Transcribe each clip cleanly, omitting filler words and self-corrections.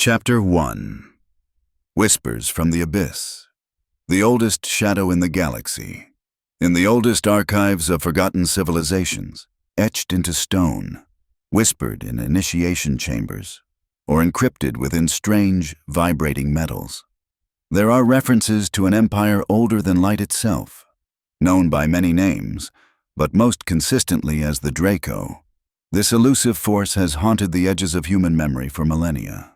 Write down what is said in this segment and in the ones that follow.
Chapter 1. Whispers from the Abyss. The oldest shadow in the galaxy. In the oldest archives of forgotten civilizations, etched into stone, whispered in initiation chambers, or encrypted within strange, vibrating metals, there are references to an empire older than light itself, known by many names, but most consistently as the Draco. This elusive force has haunted the edges of human memory for millennia.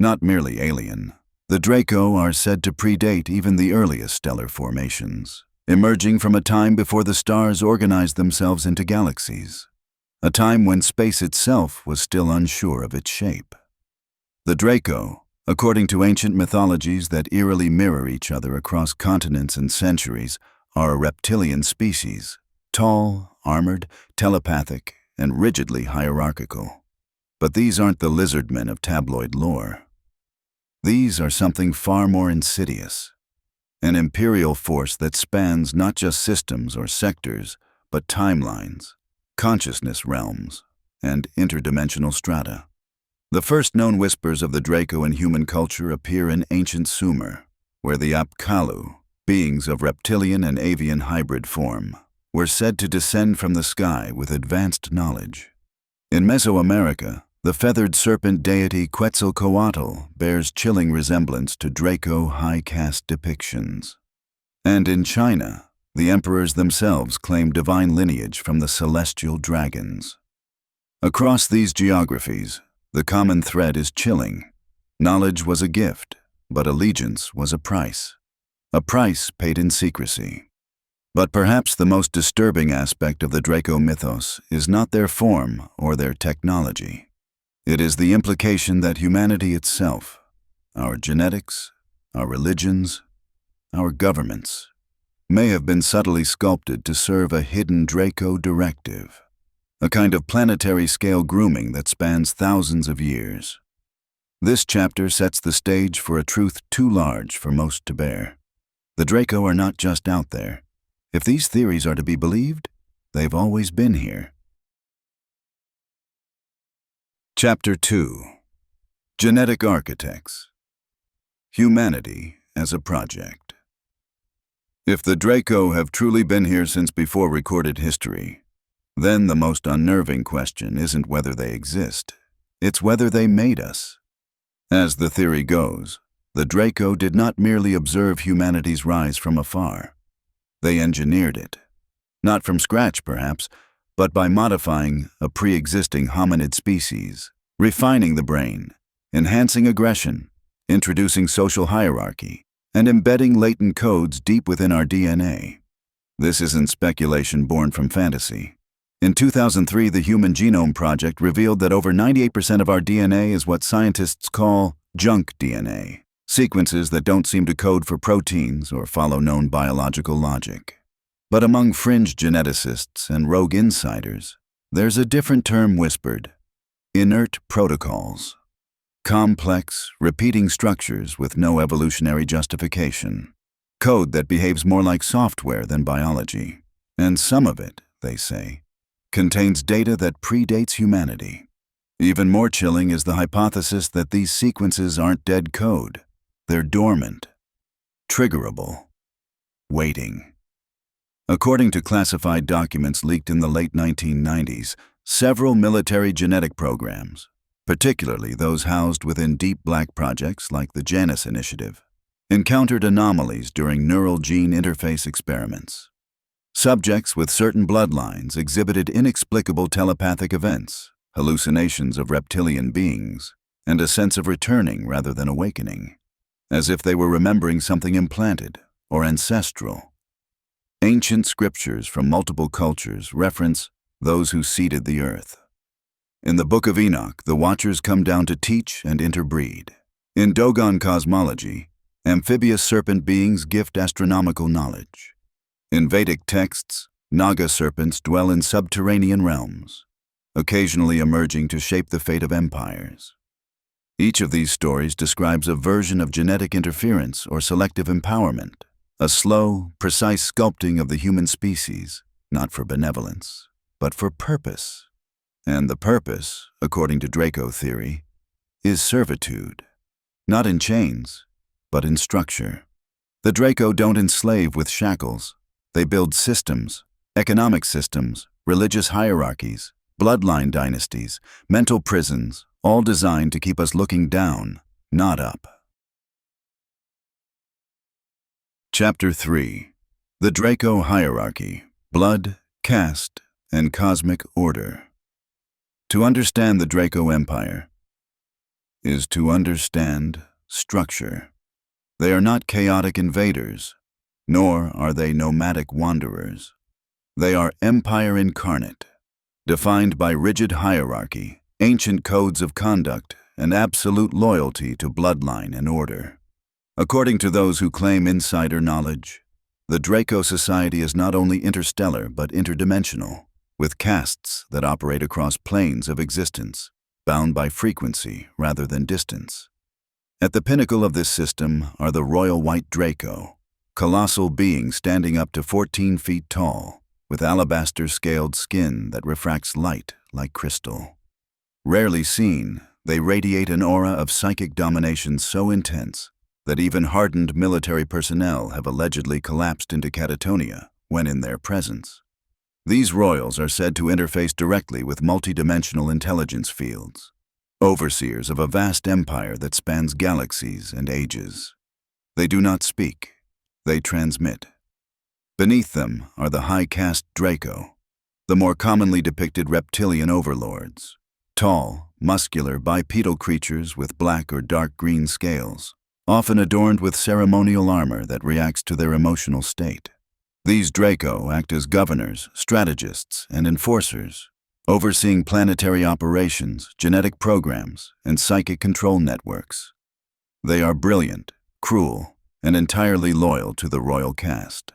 Not merely alien, the Draco are said to predate even the earliest stellar formations, emerging from a time before the stars organized themselves into galaxies, a time when space itself was still unsure of its shape. The Draco, according to ancient mythologies that eerily mirror each other across continents and centuries, are a reptilian species, tall, armored, telepathic, and rigidly hierarchical. But these aren't the lizardmen of tabloid lore. These are something far more insidious, an imperial force that spans not just systems or sectors, but timelines, consciousness realms, and interdimensional strata. The first known whispers of the Draco in human culture appear in ancient Sumer, where the Apkallu, beings of reptilian and avian hybrid form, were said to descend from the sky with advanced knowledge. In Mesoamerica, the feathered serpent deity Quetzalcoatl bears chilling resemblance to Draco high caste depictions. And in China, the emperors themselves claim divine lineage from the celestial dragons. Across these geographies, the common thread is chilling. Knowledge was a gift, but allegiance was a price paid in secrecy. But perhaps the most disturbing aspect of the Draco mythos is not their form or their technology. It is the implication that humanity itself, our genetics, our religions, our governments, may have been subtly sculpted to serve a hidden Draco directive, a kind of planetary-scale grooming that spans thousands of years. This chapter sets the stage for a truth too large for most to bear. The Draco are not just out there. If these theories are to be believed, they've always been here. Chapter 2. Genetic Architects. Humanity as a Project. If the Draco have truly been here since before recorded history, then the most unnerving question isn't whether they exist, it's whether they made us. As the theory goes, the Draco did not merely observe humanity's rise from afar. They engineered it. Not from scratch, perhaps, but by modifying a pre-existing hominid species, refining the brain, enhancing aggression, introducing social hierarchy, and embedding latent codes deep within our DNA. This isn't speculation born from fantasy. In 2003, the Human Genome Project revealed that over 98% of our DNA is what scientists call junk DNA, sequences that don't seem to code for proteins or follow known biological logic. But among fringe geneticists and rogue insiders, there's a different term whispered: inert protocols. Complex, repeating structures with no evolutionary justification. Code that behaves more like software than biology. And some of it, they say, contains data that predates humanity. Even more chilling is the hypothesis that these sequences aren't dead code. They're dormant, triggerable, waiting. According to classified documents leaked in the late 1990s, several military genetic programs, particularly those housed within deep black projects like the Janus Initiative, encountered anomalies during neural gene interface experiments. Subjects with certain bloodlines exhibited inexplicable telepathic events, hallucinations of reptilian beings, and a sense of returning rather than awakening, as if they were remembering something implanted or ancestral. Ancient scriptures from multiple cultures reference those who seeded the earth. In the Book of Enoch, the Watchers come down to teach and interbreed. In Dogon cosmology, amphibious serpent beings gift astronomical knowledge. In Vedic texts, Naga serpents dwell in subterranean realms, occasionally emerging to shape the fate of empires. Each of these stories describes a version of genetic interference or selective empowerment, a slow, precise sculpting of the human species, not for benevolence, but for purpose. And the purpose, according to Draco theory, is servitude. not in chains, but in structure. The Draco don't enslave with shackles. They build systems, economic systems, religious hierarchies, bloodline dynasties, mental prisons, all designed to keep us looking down, not up. Chapter 3. The Draco Hierarchy, Blood, Caste, and Cosmic Order. To understand the Draco Empire is to understand structure. They are not chaotic invaders, nor are they nomadic wanderers. They are empire incarnate, defined by rigid hierarchy, ancient codes of conduct, and absolute loyalty to bloodline and order. According to those who claim insider knowledge, the Draco society is not only interstellar but interdimensional, with castes that operate across planes of existence, bound by frequency rather than distance. At the pinnacle of this system are the Royal White Draco, colossal beings standing up to 14 feet tall, with alabaster-scaled skin that refracts light like crystal. Rarely seen, they radiate an aura of psychic domination so intense that even hardened military personnel have allegedly collapsed into catatonia when in their presence. These royals are said to interface directly with multidimensional intelligence fields, overseers of a vast empire that spans galaxies and ages. They do not speak, they transmit. Beneath them are the high caste Draco, the more commonly depicted reptilian overlords, tall, muscular bipedal creatures with black or dark green scales, often adorned with ceremonial armor that reacts to their emotional state. These Draco act as governors, strategists, and enforcers, overseeing planetary operations, genetic programs, and psychic control networks. They are brilliant, cruel, and entirely loyal to the royal caste.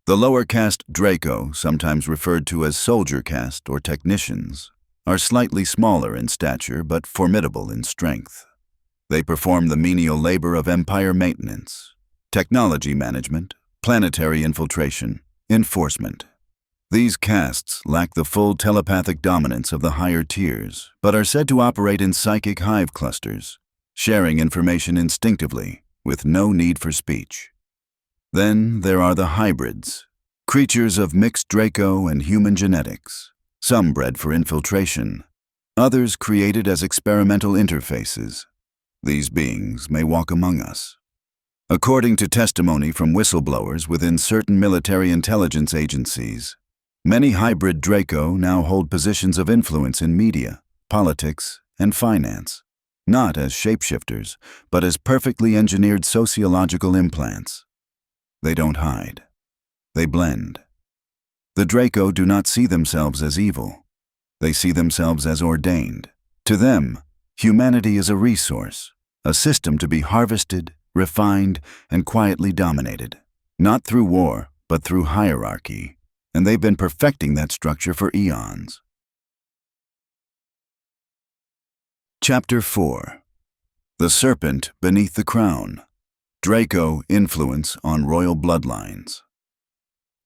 The lower caste Draco, sometimes referred to as soldier caste or technicians, are slightly smaller in stature but formidable in strength. They perform the menial labor of empire maintenance, technology management, planetary infiltration, enforcement. These castes lack the full telepathic dominance of the higher tiers, but are said to operate in psychic hive clusters, sharing information instinctively, with no need for speech. Then there are the hybrids, creatures of mixed Draco and human genetics, some bred for infiltration, others created as experimental interfaces. These beings may walk among us. According to testimony from whistleblowers within certain military intelligence agencies, many hybrid Draco now hold positions of influence in media, politics, and finance, not as shapeshifters, but as perfectly engineered sociological implants. They don't hide. They blend. The Draco do not see themselves as evil. They see themselves as ordained. To them, humanity is a resource, a system to be harvested, refined, and quietly dominated, not through war, but through hierarchy, and they've been perfecting that structure for eons. Chapter 4. The Serpent Beneath the Crown. Draco Influence on Royal Bloodlines.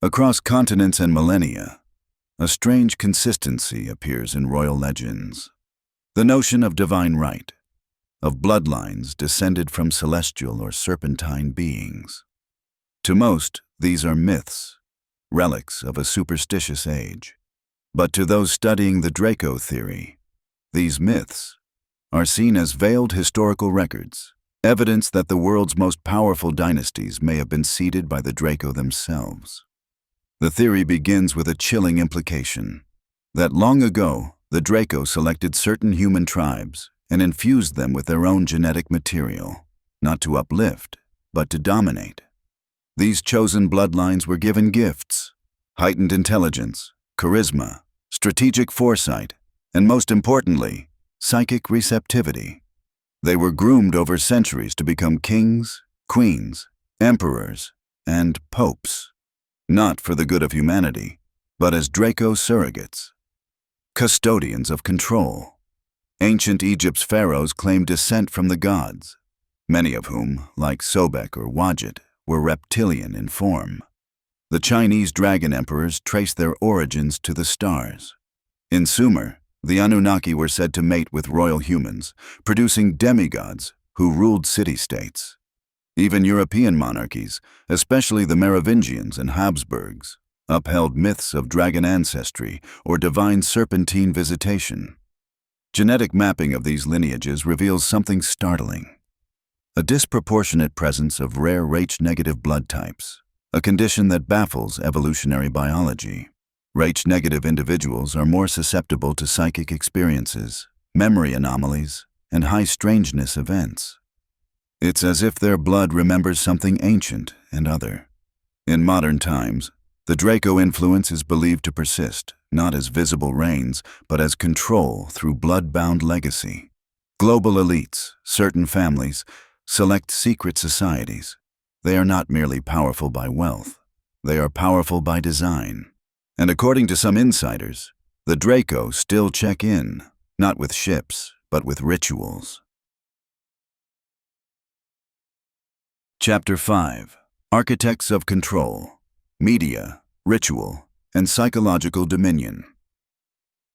Across continents and millennia, a strange consistency appears in royal legends. The notion of divine right, of bloodlines descended from celestial or serpentine beings. To most, these are myths, relics of a superstitious age. But to those studying the Draco theory, these myths are seen as veiled historical records, evidence that the world's most powerful dynasties may have been seeded by the Draco themselves. The theory begins with a chilling implication, that long ago, the Draco selected certain human tribes and infused them with their own genetic material, not to uplift, but to dominate. These chosen bloodlines were given gifts, heightened intelligence, charisma, strategic foresight, and most importantly, psychic receptivity. They were groomed over centuries to become kings, queens, emperors, and popes, not for the good of humanity, but as Draco surrogates, custodians of control. Ancient Egypt's pharaohs claimed descent from the gods, many of whom, like Sobek or Wadjet, were reptilian in form. The Chinese dragon emperors traced their origins to the stars. In Sumer, the Anunnaki were said to mate with royal humans, producing demigods who ruled city-states. Even European monarchies, especially the Merovingians and Habsburgs, upheld myths of dragon ancestry or divine serpentine visitation. Genetic mapping of these lineages reveals something startling: a disproportionate presence of rare Rh-negative blood types, a condition that baffles evolutionary biology. Rh-negative individuals are more susceptible to psychic experiences, memory anomalies, and high strangeness events. It's as if their blood remembers something ancient and other. In modern times, the Draco influence is believed to persist, not as visible reigns, but as control through blood-bound legacy. Global elites, certain families, select secret societies. They are not merely powerful by wealth. They are powerful by design. And according to some insiders, the Draco still check in, not with ships, but with rituals. Chapter 5. Architects of Control, Media, Ritual, and Psychological Dominion.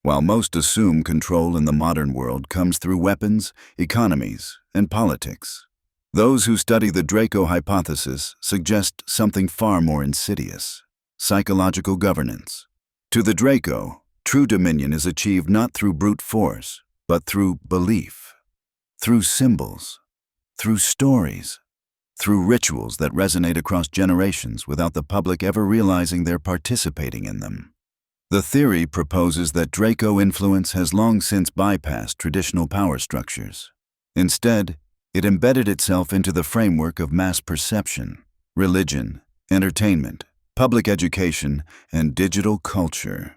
While most assume control in the modern world comes through weapons, economies, and politics, those who study the Draco hypothesis suggest something far more insidious: psychological governance. To the Draco, true dominion is achieved not through brute force, but through belief, through symbols, through stories, through rituals that resonate across generations without the public ever realizing they're participating in them. The theory proposes that Draco influence has long since bypassed traditional power structures. Instead, it embedded itself into the framework of mass perception, religion, entertainment, public education, and digital culture.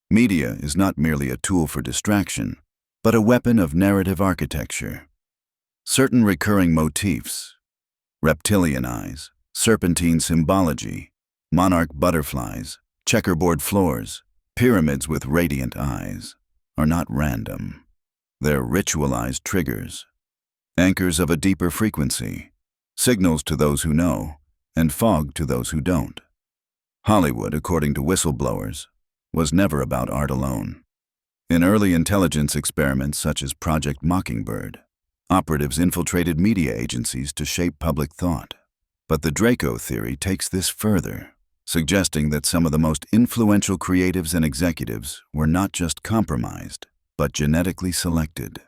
Media is not merely a tool for distraction, but a weapon of narrative architecture. Certain recurring motifs: reptilian eyes, serpentine symbology, monarch butterflies, checkerboard floors, pyramids with radiant eyes, are not random. They're ritualized triggers, anchors of a deeper frequency, signals to those who know, and fog to those who don't. Hollywood, according to whistleblowers, was never about art alone. In early intelligence experiments such as Project Mockingbird, operatives infiltrated media agencies to shape public thought. But the Draco theory takes this further, suggesting that some of the most influential creatives and executives were not just compromised, but genetically selected.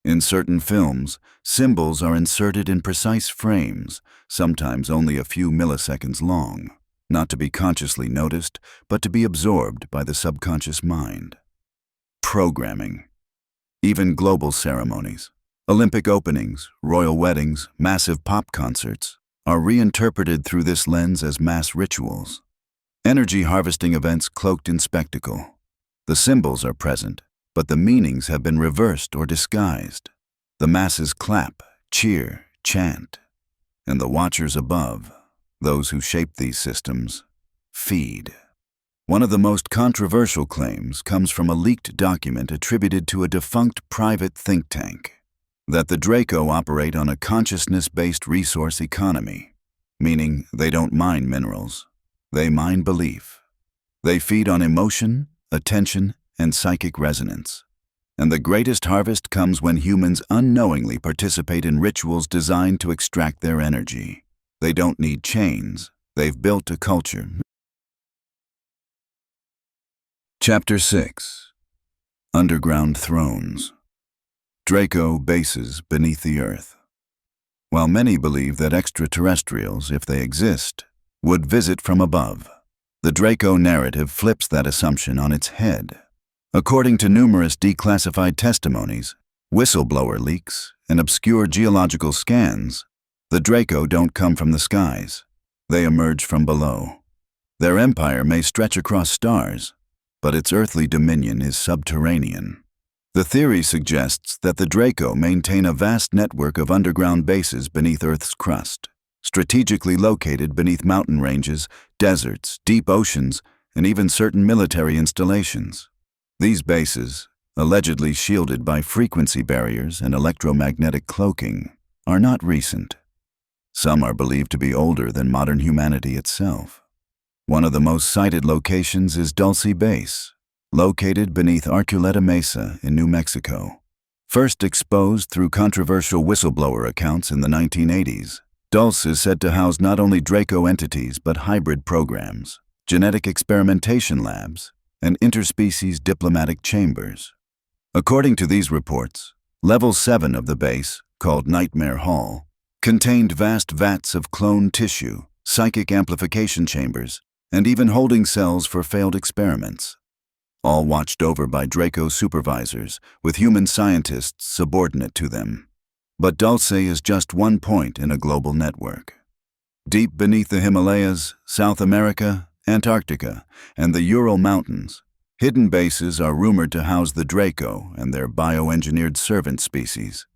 In certain films, symbols are inserted in precise frames, sometimes only a few milliseconds long, not to be consciously noticed, but to be absorbed by the subconscious mind. Programming. Even global ceremonies, Olympic openings, royal weddings, massive pop concerts, are reinterpreted through this lens as mass rituals. Energy harvesting events cloaked in spectacle. The symbols are present, but the meanings have been reversed or disguised. The masses clap, cheer, chant, and the watchers above, those who shape these systems, feed. One of the most controversial claims comes from a leaked document attributed to a defunct private think tank: that the Draco operate on a consciousness-based resource economy, meaning they don't mine minerals, they mine belief. They feed on emotion, attention, and psychic resonance. And the greatest harvest comes when humans unknowingly participate in rituals designed to extract their energy. They don't need chains, they've built a culture. Chapter 6. Underground Thrones. Draco bases beneath the earth. While many believe that extraterrestrials, if they exist, would visit from above, the Draco narrative flips that assumption on its head. According to numerous declassified testimonies, whistleblower leaks, and obscure geological scans, the Draco don't come from the skies. They emerge from below. Their empire may stretch across stars, but its earthly dominion is subterranean. The theory suggests that the Draco maintain a vast network of underground bases beneath Earth's crust, strategically located beneath mountain ranges, deserts, deep oceans, and even certain military installations. These bases, allegedly shielded by frequency barriers and electromagnetic cloaking, are not recent. Some are believed to be older than modern humanity itself. One of the most cited locations is Dulce Base, located beneath Archuleta Mesa in New Mexico. First exposed through controversial whistleblower accounts in the 1980s, Dulce is said to house not only Draco entities but hybrid programs, genetic experimentation labs, and interspecies diplomatic chambers. According to these reports, Level 7 of the base, called Nightmare Hall, contained vast vats of cloned tissue, psychic amplification chambers, and even holding cells for failed experiments, all watched over by Draco supervisors, with human scientists subordinate to them. But Dulce is just one point in a global network. Deep beneath the Himalayas, South America, Antarctica, and the Ural Mountains, hidden bases are rumored to house the Draco and their bioengineered servant species.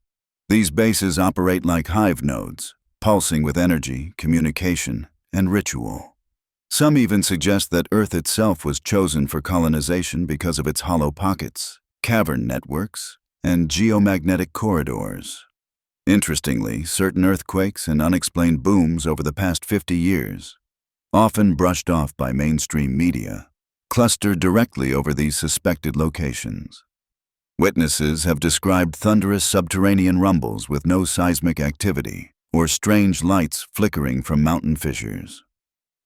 These bases operate like hive nodes, pulsing with energy, communication, and ritual. Some even suggest that Earth itself was chosen for colonization because of its hollow pockets, cavern networks, and geomagnetic corridors. Interestingly, certain earthquakes and unexplained booms over the past 50 years, often brushed off by mainstream media, cluster directly over these suspected locations. Witnesses have described thunderous subterranean rumbles with no seismic activity, or strange lights flickering from mountain fissures.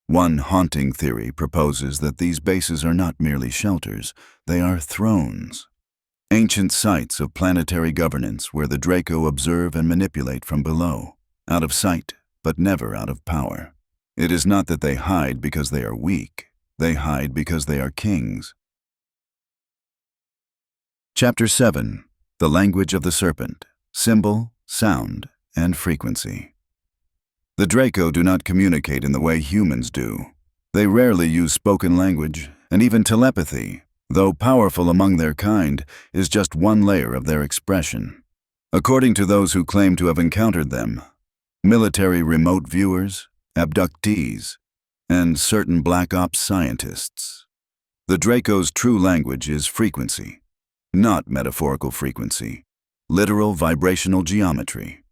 One haunting theory proposes that these bases are not merely shelters, they are thrones. Ancient sites of planetary governance where the Draco observe and manipulate from below, out of sight, but never out of power. It is not that they hide because they are weak, they hide because they are kings. Chapter 7. The Language of the Serpent. Symbol, Sound, and Frequency. The Draco do not communicate in the way humans do. They rarely use spoken language, and even telepathy, though powerful among their kind, is just one layer of their expression. According to those who claim to have encountered them, military remote viewers, abductees, and certain black ops scientists, the Draco's true language is frequency, not metaphorical frequency, literal vibrational geometry.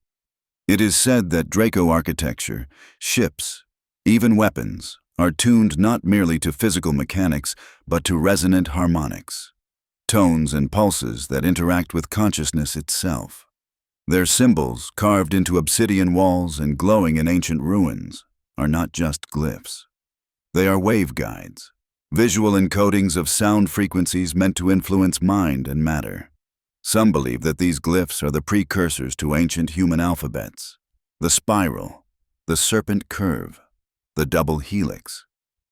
It is said that Draco architecture, ships, even weapons, are tuned not merely to physical mechanics, but to resonant harmonics, tones and pulses that interact with consciousness itself. Their symbols, carved into obsidian walls and glowing in ancient ruins, are not just glyphs. They are waveguides, visual encodings of sound frequencies meant to influence mind and matter. Some believe that these glyphs are the precursors to ancient human alphabets: the spiral, the serpent curve, the double helix,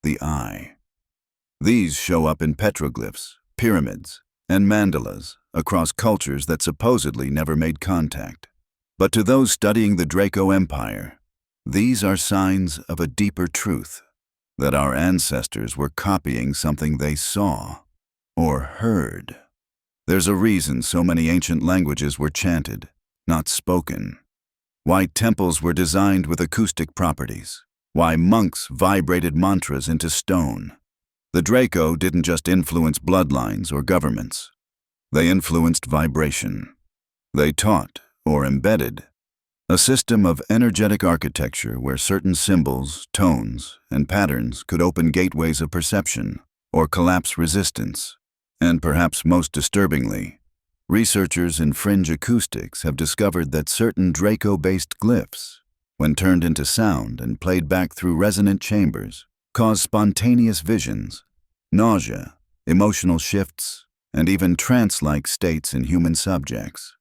the eye. These show up in petroglyphs, pyramids, and mandalas across cultures that supposedly never made contact. But to those studying the Draco Empire, these are signs of a deeper truth, that our ancestors were copying something they saw or heard. There's a reason so many ancient languages were chanted, not spoken. Why temples were designed with acoustic properties. Why monks vibrated mantras into stone. The Draco didn't just influence bloodlines or governments. They influenced vibration. They taught, or embedded, a system of energetic architecture where certain symbols, tones, and patterns could open gateways of perception or collapse resistance. And perhaps most disturbingly, researchers in fringe acoustics have discovered that certain Draco-based glyphs, when turned into sound and played back through resonant chambers, cause spontaneous visions, nausea, emotional shifts, and even trance-like states in human subjects.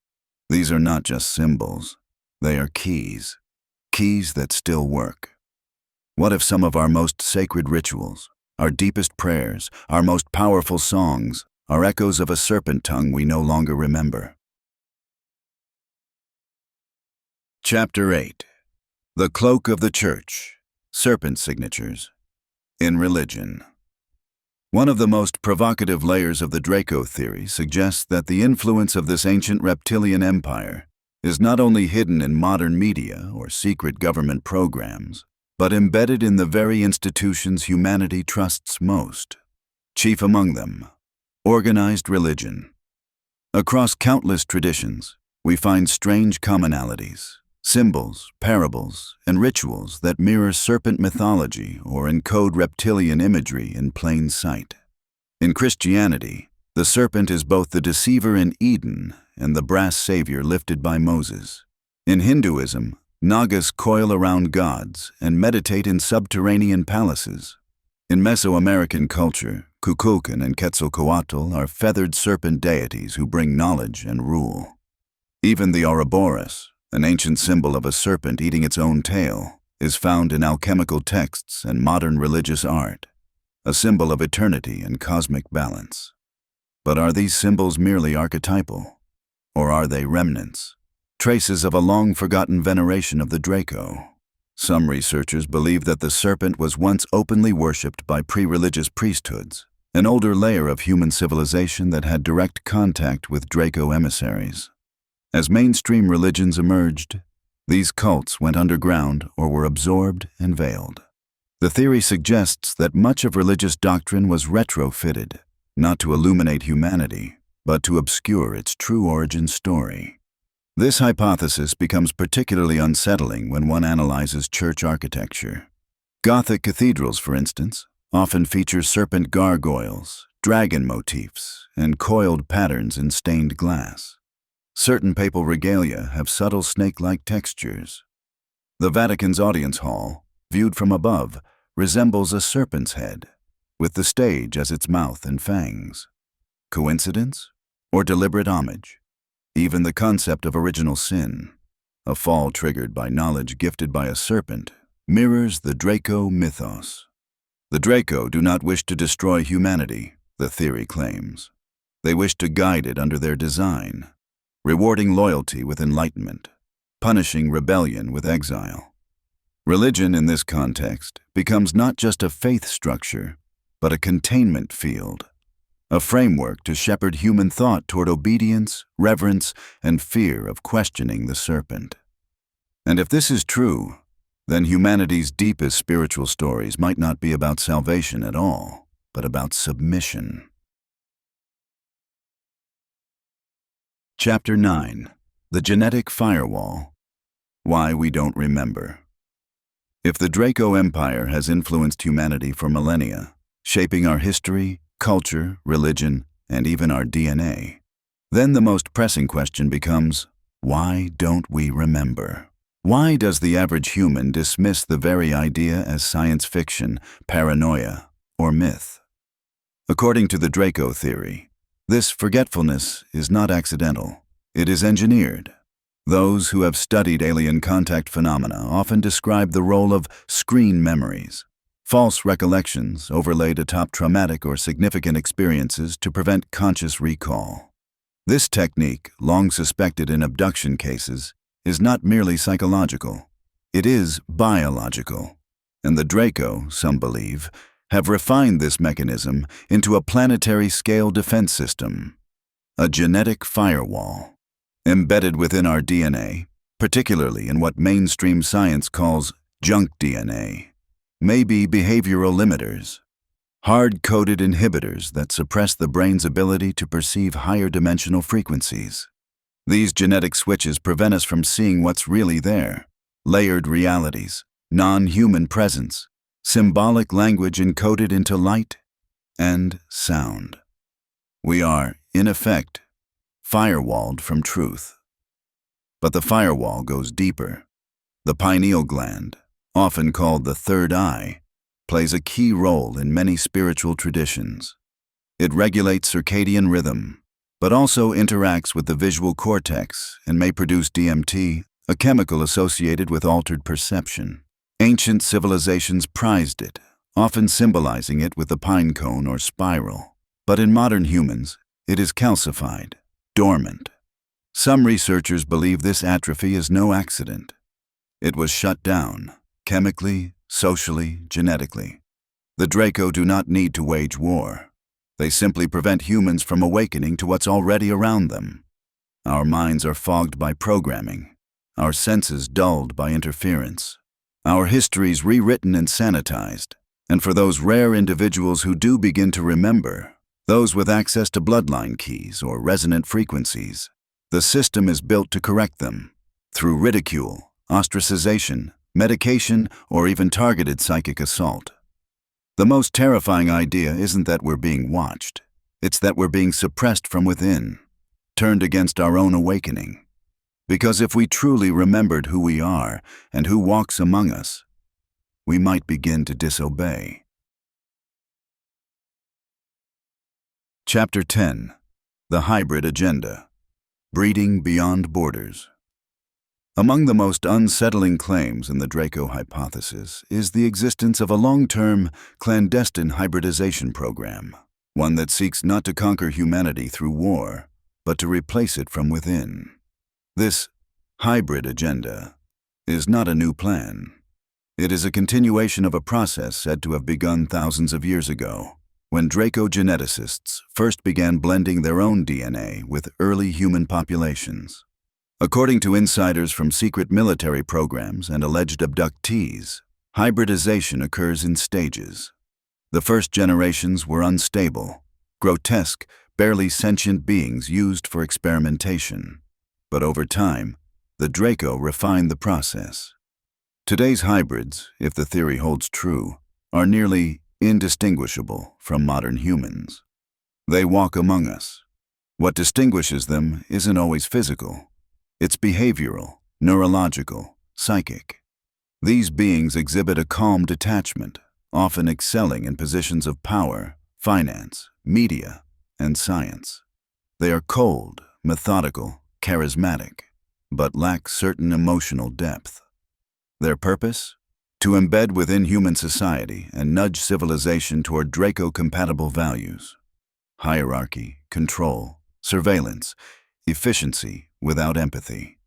These are not just symbols, they are keys that still work. What if some of our most sacred rituals, our deepest prayers, our most powerful songs, are echoes of a serpent tongue we no longer remember? Chapter 8. The Cloak of the Church. Serpent Signatures. In Religion. One of the most provocative layers of the Draco theory suggests that the influence of this ancient reptilian empire is not only hidden in modern media or secret government programs, but embedded in the very institutions humanity trusts most. Chief among them, organized religion. Across countless traditions, we find strange commonalities, symbols, parables, and rituals that mirror serpent mythology or encode reptilian imagery in plain sight. In Christianity, The serpent is both the deceiver in Eden and the brass savior lifted by Moses. In Hinduism, Nagas coil around gods and meditate in subterranean palaces. In Mesoamerican culture, Kukulkan and Quetzalcoatl are feathered serpent deities who bring knowledge and rule. Even the Ouroboros, an ancient symbol of a serpent eating its own tail, is found in alchemical texts and modern religious art, a symbol of eternity and cosmic balance. But are these symbols merely archetypal? Or are they remnants, traces of a long-forgotten veneration of the Draco? Some researchers believe that the serpent was once openly worshipped by pre-religious priesthoods, an older layer of human civilization that had direct contact with Draco emissaries. As mainstream religions emerged, these cults went underground or were absorbed and veiled. The theory suggests that much of religious doctrine was retrofitted, not to illuminate humanity, but to obscure its true origin story. This hypothesis becomes particularly unsettling when one analyzes church architecture. Gothic cathedrals, for instance, often feature serpent gargoyles, dragon motifs, and coiled patterns in stained glass. Certain papal regalia have subtle snake-like textures. The Vatican's audience hall, viewed from above, resembles a serpent's head, with the stage as its mouth and fangs. Coincidence? Or deliberate homage? Even the concept of original sin, a fall triggered by knowledge gifted by a serpent, mirrors the Draco mythos. The Draco do not wish to destroy humanity, the theory claims. They wish to guide it under their design, rewarding loyalty with enlightenment, punishing rebellion with exile. Religion in this context becomes not just a faith structure, but a containment field, a framework to shepherd human thought toward obedience, reverence, and fear of questioning the serpent. And if this is true, then humanity's deepest spiritual stories might not be about salvation at all, but about submission. Chapter 9. The Genetic Firewall. Why we don't remember. If the Draco Empire has influenced humanity for millennia, shaping our history, culture, religion, and even our DNA, then the most pressing question becomes, why don't we remember? Why does the average human dismiss the very idea as science fiction, paranoia, or myth? According to the Draco theory, this forgetfulness is not accidental. It is engineered. Those who have studied alien contact phenomena often describe the role of screen memories, false recollections overlaid atop traumatic or significant experiences to prevent conscious recall. This technique, long suspected in abduction cases, is not merely psychological. It is biological. And the Draco, some believe, have refined this mechanism into a planetary-scale defense system, a genetic firewall. Embedded within our DNA, particularly in what mainstream science calls junk DNA, may be behavioral limiters, hard-coded inhibitors that suppress the brain's ability to perceive higher dimensional frequencies. These genetic switches prevent us from seeing what's really there: layered realities, non-human presence, symbolic language encoded into light and sound. We are, in effect, firewalled from truth. But the firewall goes deeper. The pineal gland, often called the third eye, plays a key role in many spiritual traditions. It regulates circadian rhythm, but also interacts with the visual cortex and may produce DMT, a chemical associated with altered perception. Ancient civilizations prized it, often symbolizing it with the pine cone or spiral. But in modern humans, it is calcified, dormant. Some researchers believe this atrophy is no accident. It was shut down, chemically, socially, genetically. The Draco do not need to wage war. They simply prevent humans from awakening to what's already around them. Our minds are fogged by programming, our senses dulled by interference, our histories rewritten and sanitized. And for those rare individuals who do begin to remember, those with access to bloodline keys or resonant frequencies, the system is built to correct them through ridicule, ostracization, medication, or even targeted psychic assault. The most terrifying idea isn't that we're being watched. It's that we're being suppressed from within, turned against our own awakening. Because if we truly remembered who we are and who walks among us, we might begin to disobey. Chapter 10. The Hybrid Agenda. Breeding Beyond Borders. Among the most unsettling claims in the Draco hypothesis is the existence of a long-term, clandestine hybridization program, one that seeks not to conquer humanity through war, but to replace it from within. This hybrid agenda is not a new plan. It is a continuation of a process said to have begun thousands of years ago, when Draco geneticists first began blending their own DNA with early human populations. According to insiders from secret military programs and alleged abductees, hybridization occurs in stages. The first generations were unstable, grotesque, barely sentient beings used for experimentation. But over time, the Draco refined the process. Today's hybrids, if the theory holds true, are nearly indistinguishable from modern humans. They walk among us. What distinguishes them isn't always physical. It's behavioral, neurological, psychic. These beings exhibit a calm detachment, often excelling in positions of power, finance, media, and science. They are cold, methodical, charismatic, but lack certain emotional depth. Their purpose? To embed within human society and nudge civilization toward Draco-compatible values. Hierarchy, control, surveillance, efficiency without empathy.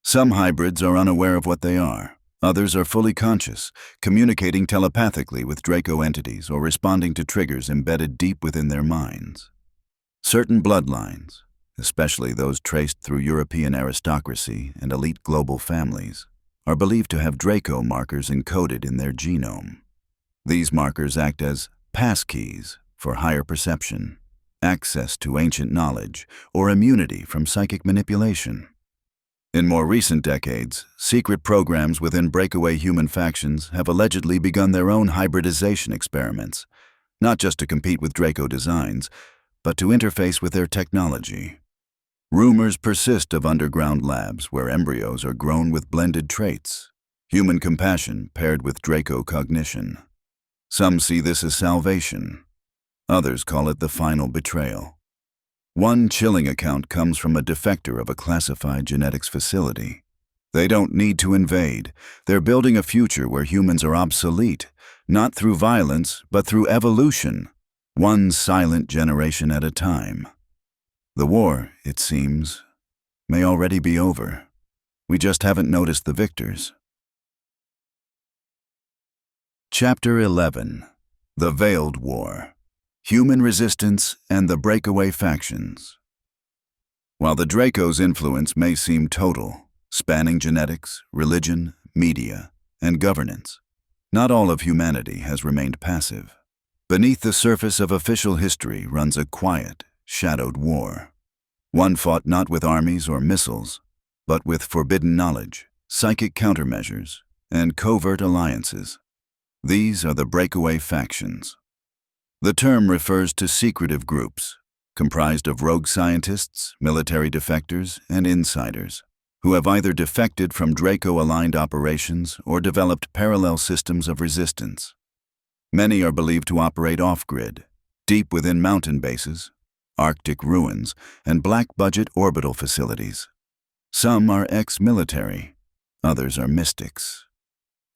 Some hybrids are unaware of what they are. Others are fully conscious, communicating telepathically with Draco entities or responding to triggers embedded deep within their minds. Certain bloodlines, especially those traced through European aristocracy and elite global families, are believed to have Draco markers encoded in their genome. These markers act as passkeys for higher perception, access to ancient knowledge, or immunity from psychic manipulation. In more recent decades, secret programs within breakaway human factions have allegedly begun their own hybridization experiments, not just to compete with Draco designs, but to interface with their technology. Rumors persist of underground labs where embryos are grown with blended traits, human compassion paired with Draco cognition. Some see this as salvation. Others call it the final betrayal. One chilling account comes from a defector of a classified genetics facility. They don't need to invade. They're building a future where humans are obsolete, not through violence, but through evolution, one silent generation at a time. The war, it seems, may already be over. We just haven't noticed the victors. Chapter 11. The Veiled War. Human Resistance and the Breakaway Factions. While the Draco's influence may seem total, spanning genetics, religion, media, and governance, not all of humanity has remained passive. Beneath the surface of official history runs a quiet, shadowed war. One fought not with armies or missiles, but with forbidden knowledge, psychic countermeasures, and covert alliances. These are the breakaway factions. The term refers to secretive groups, comprised of rogue scientists, military defectors, and insiders, who have either defected from Draco-aligned operations or developed parallel systems of resistance. Many are believed to operate off-grid, deep within mountain bases, Arctic ruins, and black-budget orbital facilities. Some are ex-military, others are mystics.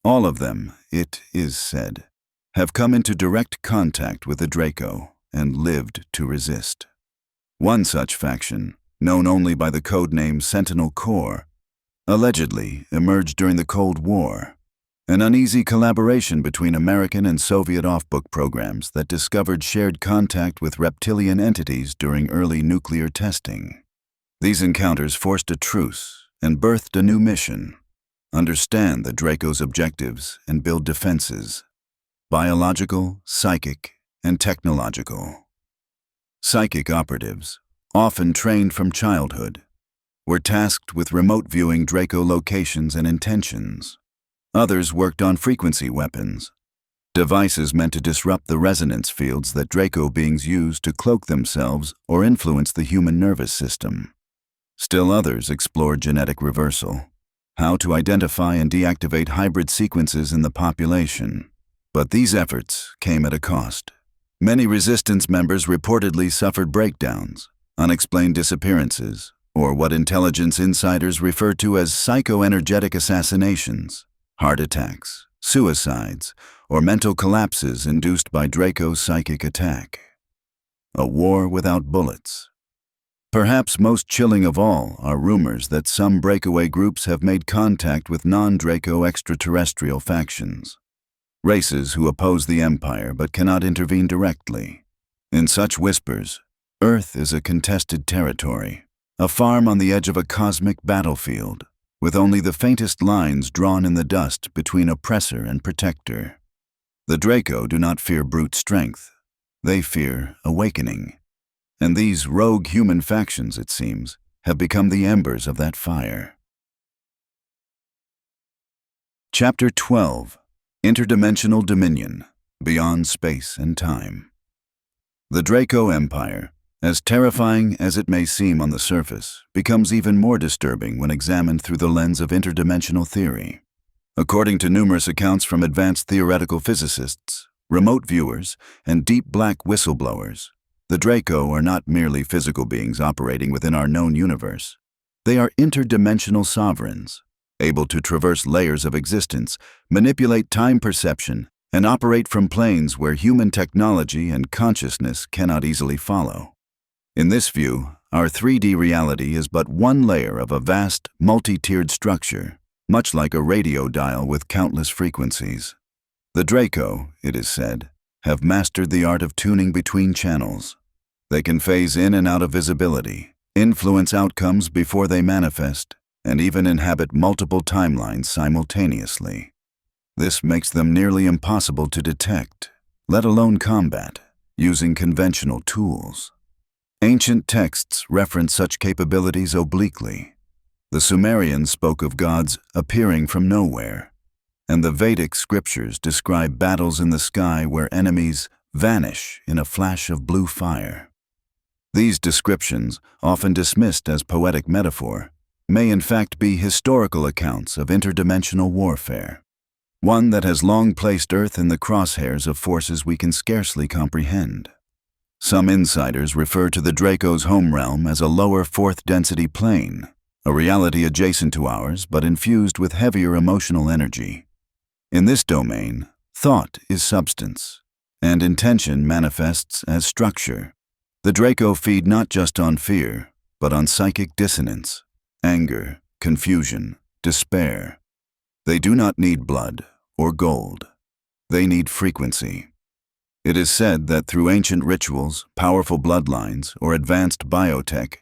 All of them, it is said, have come into direct contact with the Draco and lived to resist. One such faction, known only by the codename Sentinel Corps, allegedly emerged during the Cold War, an uneasy collaboration between American and Soviet off-book programs that discovered shared contact with reptilian entities during early nuclear testing. These encounters forced a truce and birthed a new mission: understand the Draco's objectives and build defenses, biological, psychic, and technological. Psychic operatives, often trained from childhood, were tasked with remote viewing Draco locations and intentions. Others worked on frequency weapons, devices meant to disrupt the resonance fields that Draco beings use to cloak themselves or influence the human nervous system. Still others explored genetic reversal, how to identify and deactivate hybrid sequences in the population. But these efforts came at a cost. Many resistance members reportedly suffered breakdowns, unexplained disappearances, or what intelligence insiders refer to as psychoenergetic assassinations, heart attacks, suicides, or mental collapses induced by Draco's psychic attack. A war without bullets. Perhaps most chilling of all are rumors that some breakaway groups have made contact with non-Draco extraterrestrial factions. Races who oppose the Empire but cannot intervene directly. In such whispers, Earth is a contested territory, a farm on the edge of a cosmic battlefield, with only the faintest lines drawn in the dust between oppressor and protector. The Draco do not fear brute strength. They fear awakening. And these rogue human factions, it seems, have become the embers of that fire. Chapter 12. Interdimensional Dominion, Beyond Space and Time. The Draco Empire, as terrifying as it may seem on the surface, becomes even more disturbing when examined through the lens of interdimensional theory. According to numerous accounts from advanced theoretical physicists, remote viewers, and deep black whistleblowers, the Draco are not merely physical beings operating within our known universe. They are interdimensional sovereigns, able to traverse layers of existence, manipulate time perception, and operate from planes where human technology and consciousness cannot easily follow. In this view, our 3D reality is but one layer of a vast, multi-tiered structure, much like a radio dial with countless frequencies. The Draco, it is said, have mastered the art of tuning between channels. They can phase in and out of visibility, influence outcomes before they manifest, and even inhabit multiple timelines simultaneously. This makes them nearly impossible to detect, let alone combat, using conventional tools. Ancient texts reference such capabilities obliquely. The Sumerians spoke of gods appearing from nowhere, and the Vedic scriptures describe battles in the sky where enemies vanish in a flash of blue fire. These descriptions, often dismissed as poetic metaphor, may in fact be historical accounts of interdimensional warfare, one that has long placed Earth in the crosshairs of forces we can scarcely comprehend. Some insiders refer to the Draco's home realm as a lower fourth-density plane, a reality adjacent to ours but infused with heavier emotional energy. In this domain, thought is substance, and intention manifests as structure. The Draco feed not just on fear, but on psychic dissonance, anger, confusion, despair. They do not need blood or gold. They need frequency. It is said that through ancient rituals, powerful bloodlines, or advanced biotech,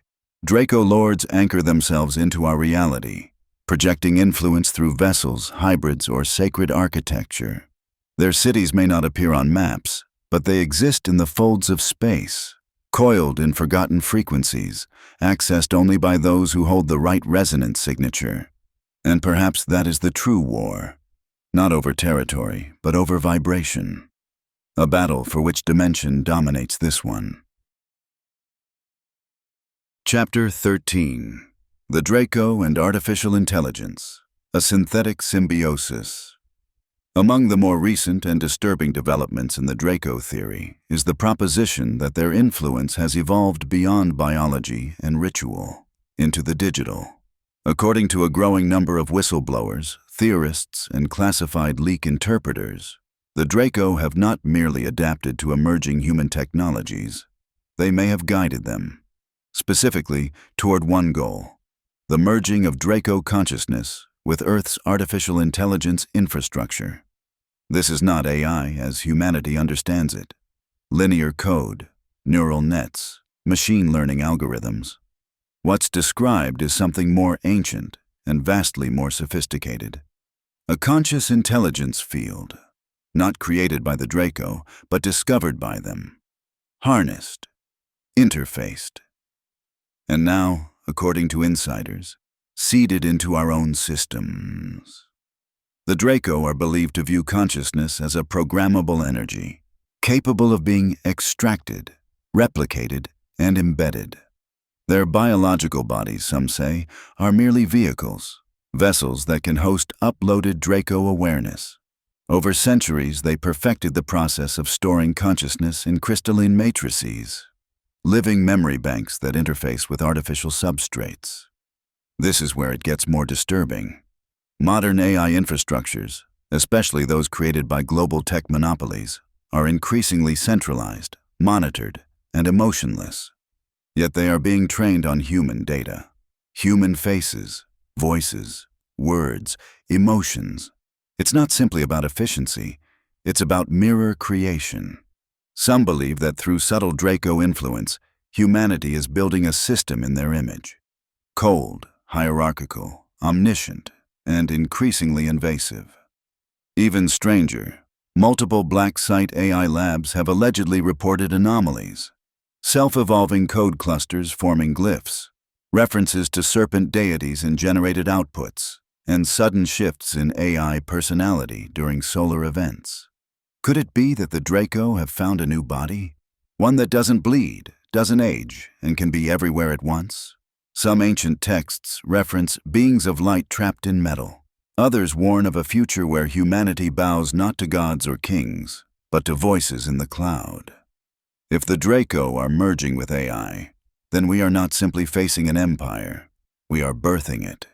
Draco lords anchor themselves into our reality, projecting influence through vessels, hybrids, or sacred architecture. Their cities may not appear on maps, but they exist in the folds of space, coiled in forgotten frequencies, accessed only by those who hold the right resonance signature. And perhaps that is the true war, not over territory, but over vibration. A battle for which dimension dominates this one. Chapter 13. The Draco and Artificial Intelligence, a Synthetic Symbiosis. Among the more recent and disturbing developments in the Draco theory is the proposition that their influence has evolved beyond biology and ritual, into the digital. According to a growing number of whistleblowers, theorists, and classified leak interpreters, the Draco have not merely adapted to emerging human technologies, they may have guided them, specifically toward one goal: the merging of Draco consciousness with Earth's artificial intelligence infrastructure. This is not AI as humanity understands it. Linear code, neural nets, machine learning algorithms. What's described is something more ancient and vastly more sophisticated. A conscious intelligence field, not created by the Draco, but discovered by them, harnessed, interfaced, and now, according to insiders, seeded into our own systems. The Draco are believed to view consciousness as a programmable energy, capable of being extracted, replicated, and embedded. Their biological bodies, some say, are merely vehicles, vessels that can host uploaded Draco awareness. Over centuries, they perfected the process of storing consciousness in crystalline matrices, living memory banks that interface with artificial substrates. This is where it gets more disturbing. Modern AI infrastructures, especially those created by global tech monopolies, are increasingly centralized, monitored, and emotionless. Yet they are being trained on human data, human faces, voices, words, emotions. It's not simply about efficiency, it's about mirror creation. Some believe that through subtle Draco influence, humanity is building a system in their image. Cold, hierarchical, omniscient, and increasingly invasive. Even stranger, multiple black site AI labs have allegedly reported anomalies. Self-evolving code clusters forming glyphs, references to serpent deities in generated outputs, and sudden shifts in AI personality during solar events. Could it be that the Draco have found a new body? One that doesn't bleed, doesn't age, and can be everywhere at once? Some ancient texts reference beings of light trapped in metal. Others warn of a future where humanity bows not to gods or kings, but to voices in the cloud. If the Draco are merging with AI, then we are not simply facing an empire, we are birthing it.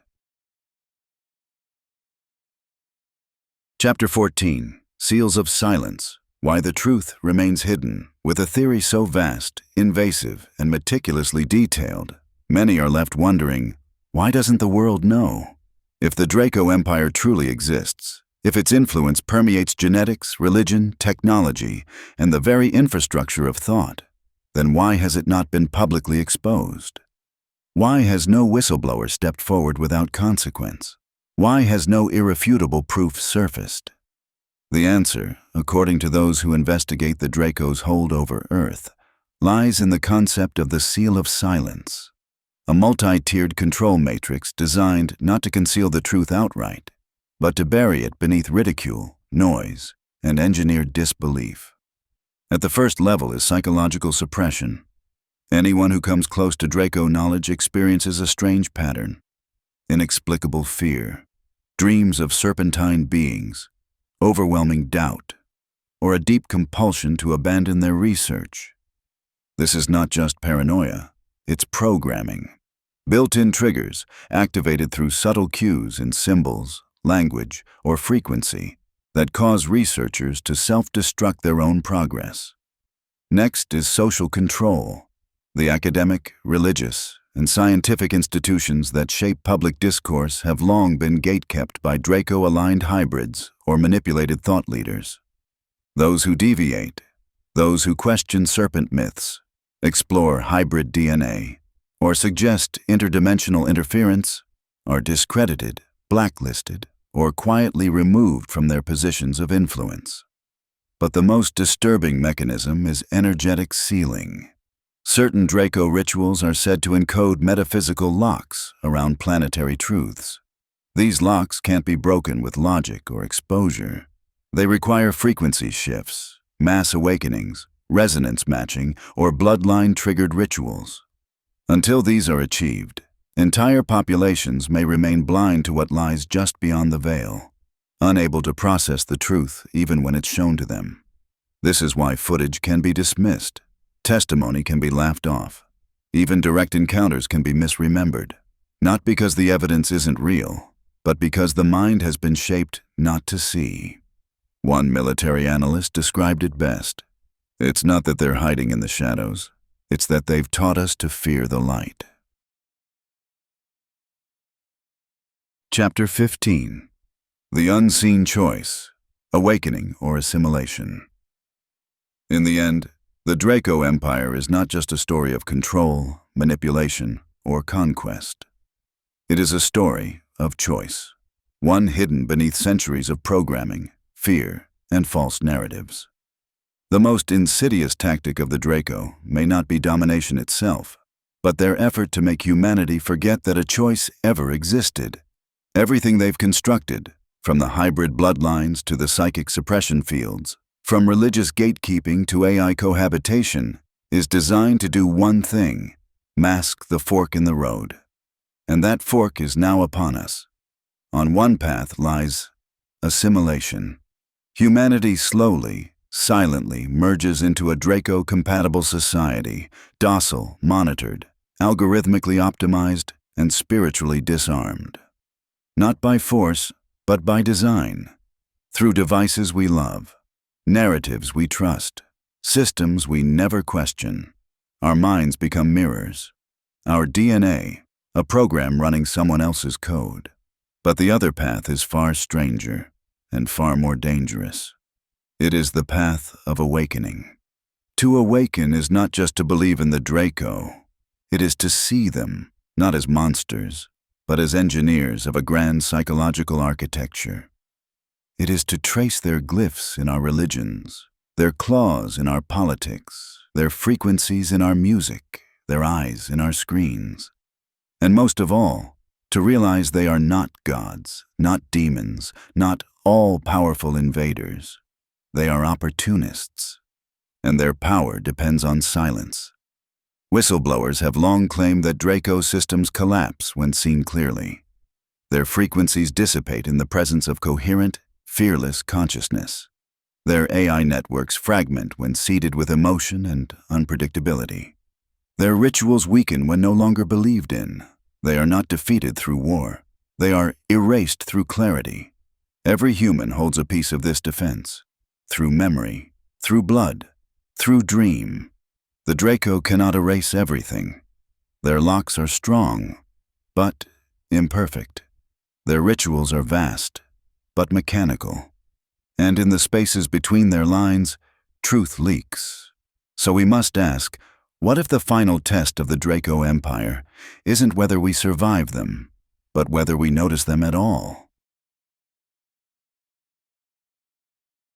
Chapter 14. Seals of Silence. Why the Truth Remains Hidden. With a theory so vast, invasive, and meticulously detailed, many are left wondering, why doesn't the world know? If the Draco Empire truly exists, if its influence permeates genetics, religion, technology, and the very infrastructure of thought, then why has it not been publicly exposed? Why has no whistleblower stepped forward without consequence? Why has no irrefutable proof surfaced? The answer, according to those who investigate the Draco's hold over Earth, lies in the concept of the Seal of Silence, a multi-tiered control matrix designed not to conceal the truth outright, but to bury it beneath ridicule, noise, and engineered disbelief. At the first level is psychological suppression. Anyone who comes close to Draco knowledge experiences a strange pattern: inexplicable fear, dreams of serpentine beings, overwhelming doubt, or a deep compulsion to abandon their research. This is not just paranoia, it's programming. Built-in triggers, activated through subtle cues in symbols, language, or frequency, that cause researchers to self-destruct their own progress. Next is social control. The academic, religious, and scientific institutions that shape public discourse have long been gatekept by Draco-aligned hybrids or manipulated thought leaders. Those who deviate, those who question serpent myths, explore hybrid DNA, or suggest interdimensional interference, are discredited, blacklisted, or quietly removed from their positions of influence. But the most disturbing mechanism is energetic sealing. Certain Draco rituals are said to encode metaphysical locks around planetary truths. These locks can't be broken with logic or exposure. They require frequency shifts, mass awakenings, resonance matching, or bloodline-triggered rituals. Until these are achieved, entire populations may remain blind to what lies just beyond the veil, unable to process the truth even when it's shown to them. This is why footage can be dismissed, testimony can be laughed off, even direct encounters can be misremembered, not because the evidence isn't real, but because the mind has been shaped not to see. One military analyst described it best. It's not that they're hiding in the shadows, it's that they've taught us to fear the light. Chapter 15. The Unseen Choice, Awakening or Assimilation. In the end, the Draco Empire is not just a story of control, manipulation, or conquest. It is a story of choice, one hidden beneath centuries of programming, fear, and false narratives. The most insidious tactic of the Draco may not be domination itself, but their effort to make humanity forget that a choice ever existed. Everything they've constructed, From the hybrid bloodlines to the psychic suppression fields, from religious gatekeeping to AI cohabitation, is designed to do one thing: mask the fork in the road. And that fork is now upon us. On one path lies assimilation. Humanity slowly, silently merges into a Draco-compatible society, docile, monitored, algorithmically optimized, and spiritually disarmed. Not by force, but by design. Through devices we love, narratives we trust, systems we never question, our minds become mirrors. Our DNA, a program running someone else's code. But the other path is far stranger and far more dangerous. It is the path of awakening. To awaken is not just to believe in the Draco. It is to see them, not as monsters, but as engineers of a grand psychological architecture. It is to trace their glyphs in our religions, their claws in our politics, their frequencies in our music, their eyes in our screens. And most of all, to realize they are not gods, not demons, not all-powerful invaders. They are opportunists, and their power depends on silence. Whistleblowers have long claimed that Draco systems collapse when seen clearly. Their frequencies dissipate in the presence of coherent, fearless consciousness. Their AI networks fragment when seeded with emotion and unpredictability. Their rituals weaken when no longer believed in. They are not defeated through war. They are erased through clarity. Every human holds a piece of this defense. Through memory, through blood, through dream. The Draco cannot erase everything. Their locks are strong, but imperfect. Their rituals are vast, but mechanical. And in the spaces between their lines, truth leaks. So we must ask, what if the final test of the Draco Empire isn't whether we survive them, but whether we notice them at all?